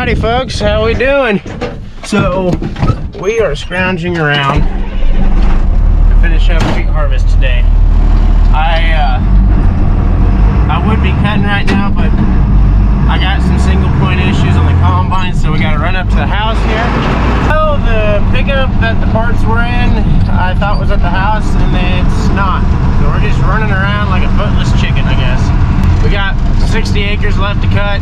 Howdy folks, how we doing? So we are scrounging around to finish up wheat harvest today. I would be cutting right now, but I got some single point issues on the combine, so we got to run up to the house here. So the pickup that the parts were in, I thought was at the house, and it's not. So we're just running around like a footless chicken, I guess. We got 60 acres left to cut.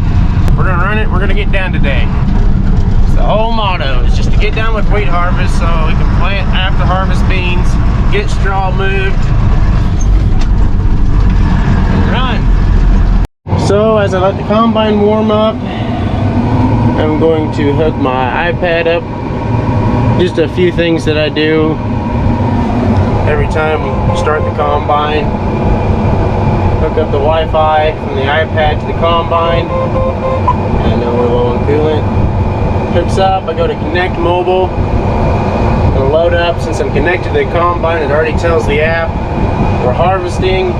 We're gonna run it, we're gonna get down today. It's the whole motto is just to get done with wheat harvest so we can plant after harvest beans, get straw moved, and run. So as I let the combine warm up, I'm going to hook my iPad up. Just a few things that I do every time we start the combine. Hook up the Wi-Fi from the iPad to the combine. I know we're low on coolant. Hooks up, I go to connect mobile. It'll load up. Since I'm connected to the combine, it already tells the app we're harvesting.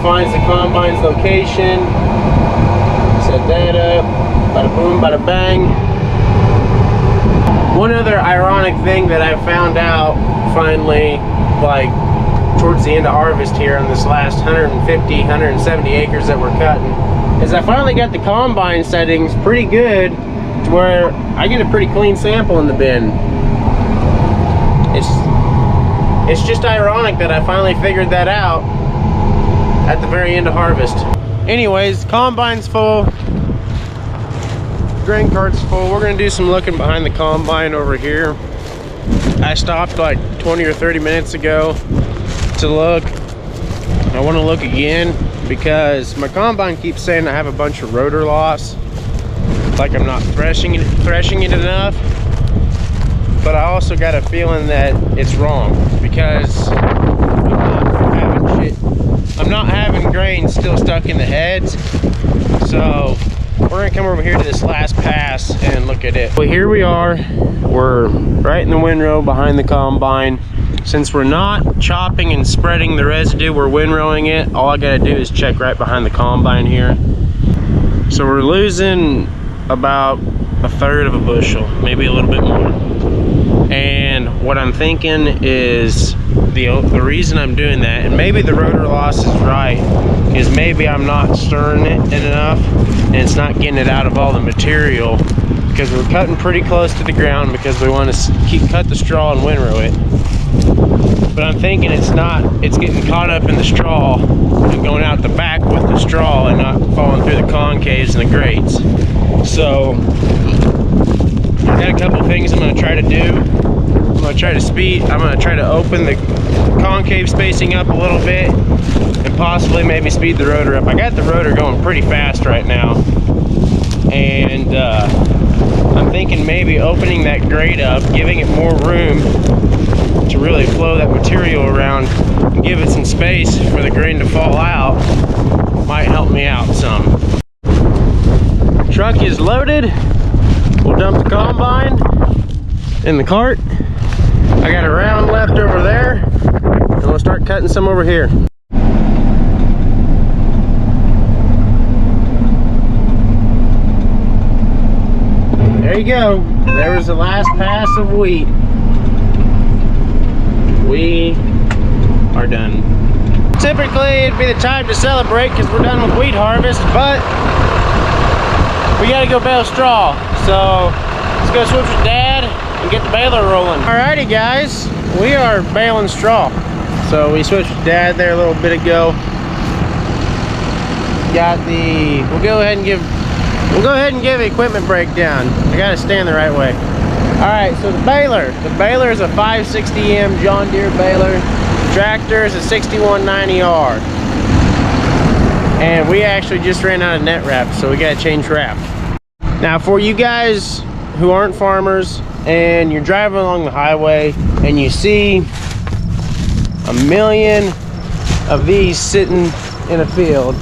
Finds the combine's location. Set that up. Bada boom, bada bang. One other ironic thing that I found out finally, like towards the end of harvest here on this last 170 acres that we're cutting, is I finally got the combine settings pretty good to where I get a pretty clean sample in the bin. It's just ironic that I finally figured that out at the very end of harvest. Anyways, combine's full, grain cart's full. We're gonna do some looking behind the combine over here. I stopped like 20 or 30 minutes ago to look. I want to look again because my combine keeps saying I have a bunch of rotor loss, like I'm not threshing it enough. But I also got a feeling that it's wrong because I'm not having grain still stuck in the heads. So we're gonna come over here to this last pass and look at it. Well, here we are. We're right in the windrow behind the combine. Since we're not chopping and spreading the residue, we're windrowing it. All I gotta do is check right behind the combine here. So we're losing about 1/3 of a bushel, maybe a little bit more. And what I'm thinking is the reason I'm doing that, and maybe the rotor loss is right, is maybe I'm not stirring it enough and it's not getting it out of all the material, because we're cutting pretty close to the ground because we want to cut the straw and windrow it. But I'm thinking it's getting caught up in the straw and going out the back with the straw and not falling through the concaves and the grates. So I've got a couple things I'm going to try to do. I'm going to try to open the concave spacing up a little bit and possibly maybe speed the rotor up. I got the rotor going pretty fast right now, and I'm thinking maybe opening that grate up, giving it more room to really flow that material around and give it some space for the grain to fall out might help me out some. Truck is loaded. We'll dump the combine in the cart. I got a round left over there, and we'll start cutting some over here. There you go. There was the last pass of wheat. We are done. Typically, it'd be the time to celebrate because we're done with wheat harvest, but we gotta go bale straw. So let's go switch with Dad and get the baler rolling. Alrighty guys, we are baling straw. So we switched with Dad there a little bit ago. We'll go ahead and give the equipment breakdown. I gotta stand the right way. Alright, so the baler is a 560M John Deere baler. The tractor is a 6190R. And we actually just ran out of net wrap, so we gotta change wrap. Now for you guys who aren't farmers and you're driving along the highway and you see a million of these sitting in a field,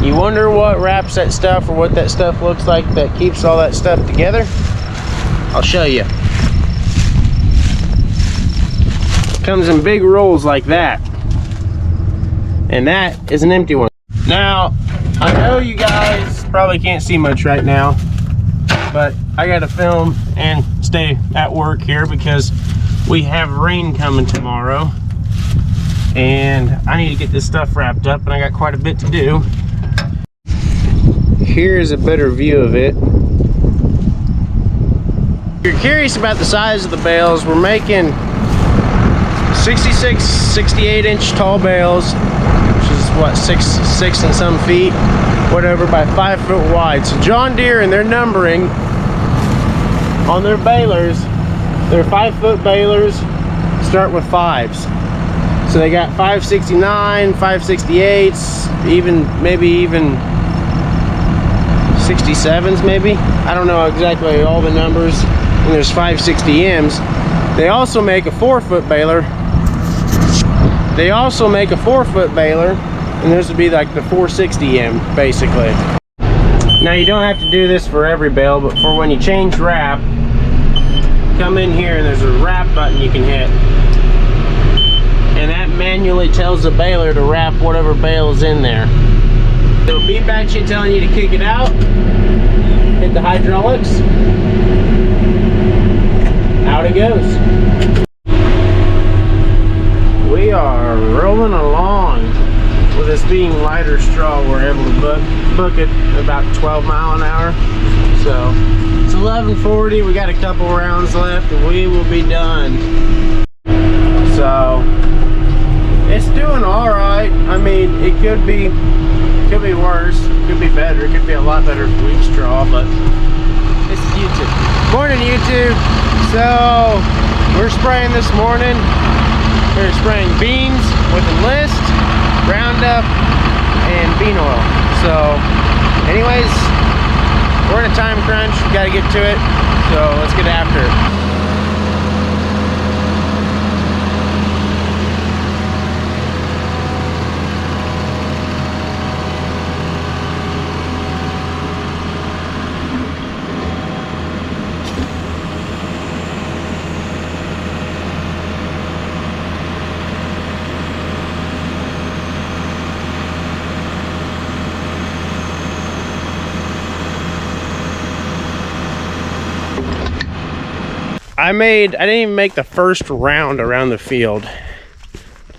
you wonder what wraps that stuff or what that stuff looks like that keeps all that stuff together. I'll show you. It comes in big rolls like that. And that is an empty one. Now, I know you guys probably can't see much right now, but I gotta film and stay at work here because we have rain coming tomorrow, and I need to get this stuff wrapped up, and I got quite a bit to do. Here's a better view of it. If you're curious about the size of the bales, we're making 66, 68 inch tall bales, which is what, six and some feet, whatever, by 5 foot wide. So John Deere and their numbering on their balers, their 5 foot balers start with 5s. So they got 569, 568s, maybe even 67s maybe. I don't know exactly all the numbers. And there's 560Ms. They also make a 4 foot baler. And this would be like the 460M basically. Now you don't have to do this for every bale, but for when you change wrap, come in here and there's a wrap button you can hit. And that manually tells the baler to wrap whatever bale is in there. It'll beep at you telling you to kick it out. Hit the hydraulics. Out it goes. We are rolling along. With this being lighter straw, we're able to book it about 12 mile an hour. So it's 11:40. We got a couple rounds left and we will be done. So it's doing all right. I mean, it could be worse, could be better, it could be a lot better for weak straw, but it's YouTube. Morning, YouTube. So we're spraying this morning. We're spraying beans with Enlist, Roundup, and bean oil. So anyways, we're in a time crunch, we gotta get to it, so let's get after it. I didn't even make the first round around the field,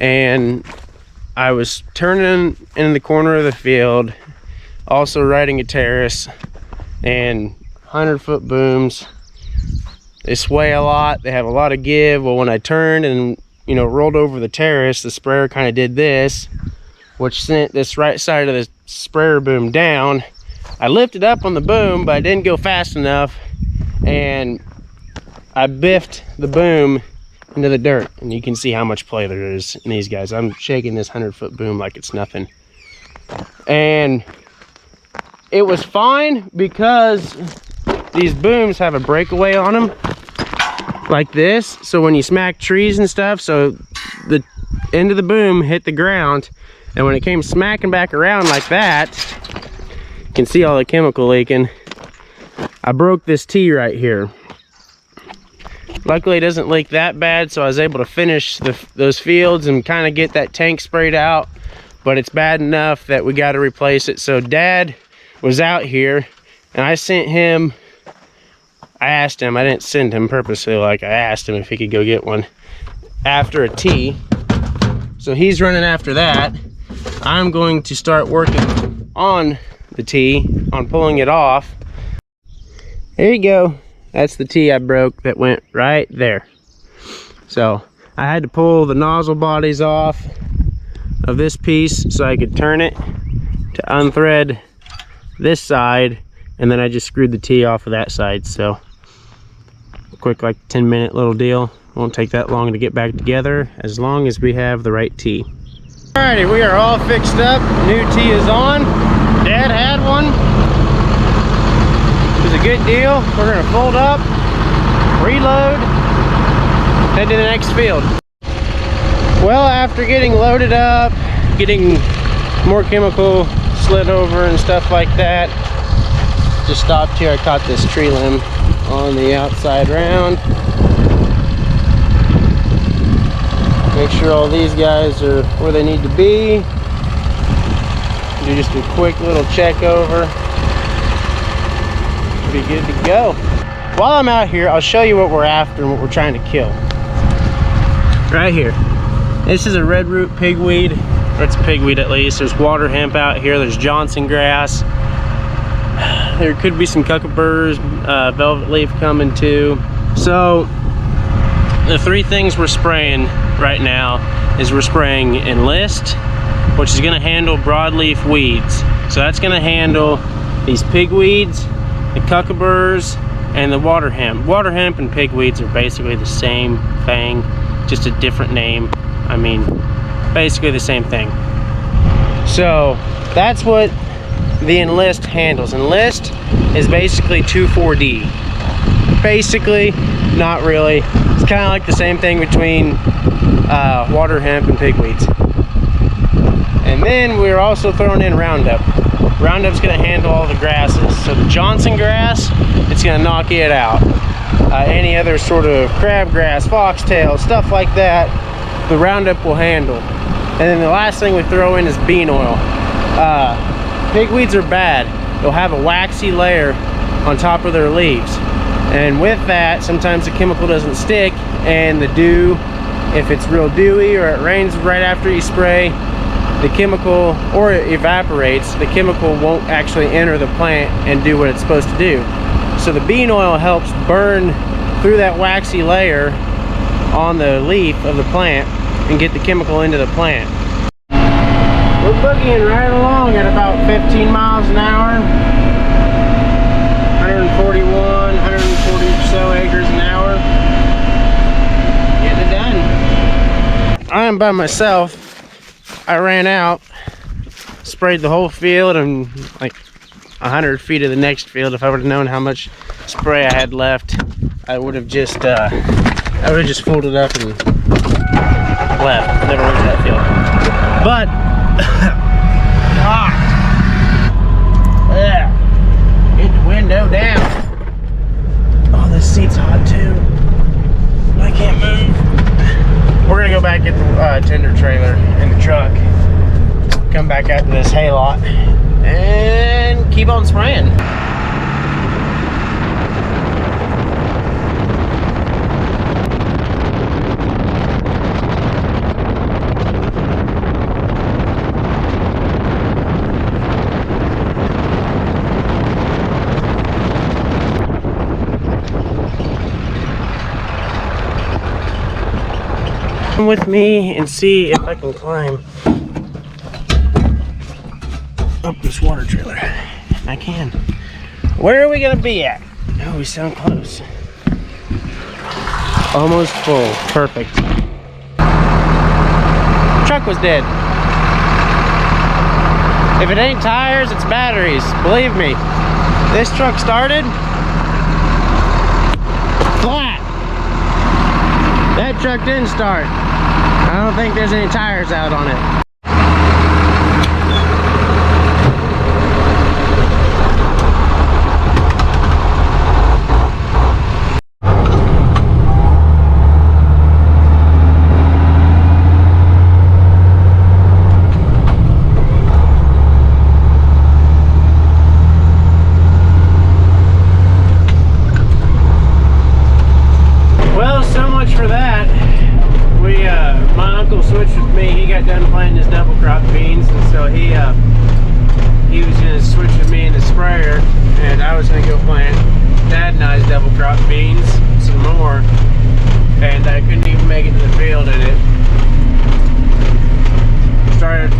and I was turning in the corner of the field, also riding a terrace, and 100-foot booms, they sway a lot, they have a lot of give. Well, when I turned and rolled over the terrace, the sprayer kind of did this, which sent this right side of the sprayer boom down. I lifted up on the boom, but I didn't go fast enough, and I biffed the boom into the dirt, and you can see how much play there is in these guys. I'm shaking this 100-foot boom like it's nothing. And it was fine because these booms have a breakaway on them like this. So when you smack trees and stuff, so the end of the boom hit the ground, and when it came smacking back around like that, you can see all the chemical leaking. I broke this T right here. Luckily it doesn't leak that bad, so I was able to finish those fields and kind of get that tank sprayed out, but it's bad enough that we got to replace it. So Dad was out here, and I sent him, I asked him, I didn't send him purposely, like I asked him if he could go get one after a T. So he's running after that. I'm going to start working on the T, on pulling it off. There you go. That's the T I broke that went right there. So I had to pull the nozzle bodies off of this piece so I could turn it to unthread this side, and then I just screwed the T off of that side. So quick, like 10-minute little deal. Won't take that long to get back together as long as we have the right T. Alrighty, we are all fixed up. New T is on. Dad had one. It was a good deal. We're gonna fold up, reload, head to the next field. Well, after getting loaded up, getting more chemical slid over and stuff like that, just stopped here. I caught this tree limb on the outside round. Make sure all these guys are where they need to be. Do just a quick little check over. be good to go. While I'm out here, I'll show you what we're after and what we're trying to kill. Right here. This is a red root pigweed, or it's a pigweed at least. There's water hemp out here. There's Johnson grass. There could be some cucumber, velvet leaf coming too. So the three things we're spraying right now is we're spraying Enlist, which is going to handle broadleaf weeds. So that's going to handle these pigweeds, the cucumbers, and the water hemp. Water hemp and pigweeds are basically the same thing, just a different name. I mean, basically the same thing. So that's what the Enlist handles. Enlist is basically 2,4-D. Basically, not really. It's kind of like the same thing between water hemp and pigweeds. And then we're also throwing in Roundup. Roundup's going to handle all the grasses. So the Johnson grass, it's going to knock it out. Any other sort of crabgrass, foxtail, stuff like that, the Roundup will handle. And then the last thing we throw in is bean oil. Pigweeds are bad. They'll have a waxy layer on top of their leaves. And with that, sometimes the chemical doesn't stick, and the dew, if it's real dewy or it rains right after you spray, the chemical, or it evaporates, the chemical won't actually enter the plant and do what it's supposed to do. So the bean oil helps burn through that waxy layer on the leaf of the plant and get the chemical into the plant. We're boogieing right along at about 15 miles an hour, 141, 140 or so acres an hour. Getting it done. I am by myself. I ran out, sprayed the whole field, and like 100 feet of the next field. If I would have known how much spray I had left, I would have just folded up and left. Never went to that field. But yeah, get the window down. Oh, this seat's hot too. I can't move. We're gonna go back get the tender trailer in the truck, come back out to this hay lot, and keep on spraying. Come with me and see if I can climb up this water trailer. I can. Where are we gonna be at? Oh, we sound close. Almost full. Perfect. Truck was dead. If it ain't tires, it's batteries. Believe me. This truck started flat. That truck didn't start. I don't think there's any tires out on it. Well, so much for that. My uncle switched with me. He got done planting his double crop beans, and so he was going to switch with me in the sprayer, and I was going to go plant Dad and I's double crop beans some more, and I couldn't even make it to the field, and it started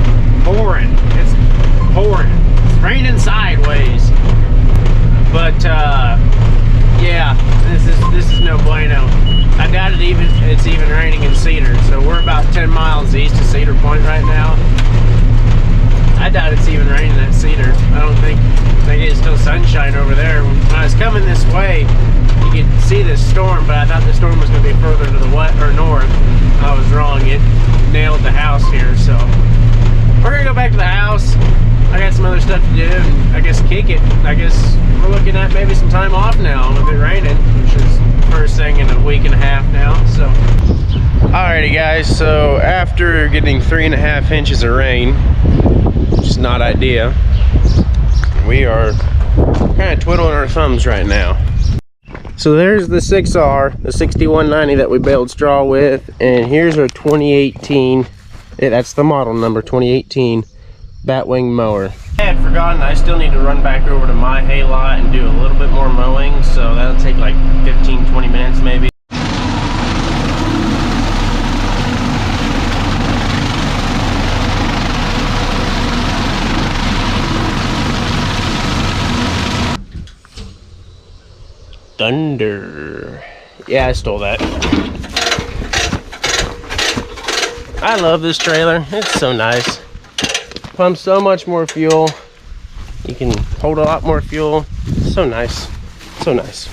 pouring. It's pouring. It's raining sideways. But yeah, this is no bueno. I doubt it's even raining in Cedar. So we're about 10 miles east of Cedar Point right now. I doubt it's even raining at Cedar. I don't think it's still sunshine over there. When I was coming this way, you could see this storm, but I thought the storm was going to be further to the west or north. I was wrong. It nailed the house here. So we're gonna go back to the house. I got some other stuff to do, and I guess kick it. I guess we're looking at maybe some time off now with it raining, which is first thing in a week and a half now. So alrighty guys, so after getting 3.5 inches of rain, which is not ideal, we are kind of twiddling our thumbs right now. So there's the 6R, the 6190 that we baled straw with, and here's our 2018, that's the model number, 2018 Batwing mower. I had forgotten I still need to run back over to my hay lot and do a little bit more mowing, so that'll take like 15-20 minutes maybe. Thunder. Yeah, I stole that. I love this trailer. It's so nice. Pumps so much more fuel. You can hold a lot more fuel. So nice. So nice.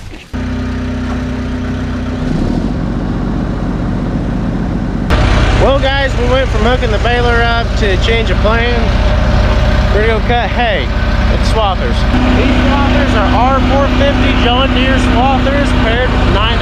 Well guys, we went from hooking the baler up to change of plan. We're gonna go cut hay at Swathers. These Swathers are R450 John Deere Swathers paired with 9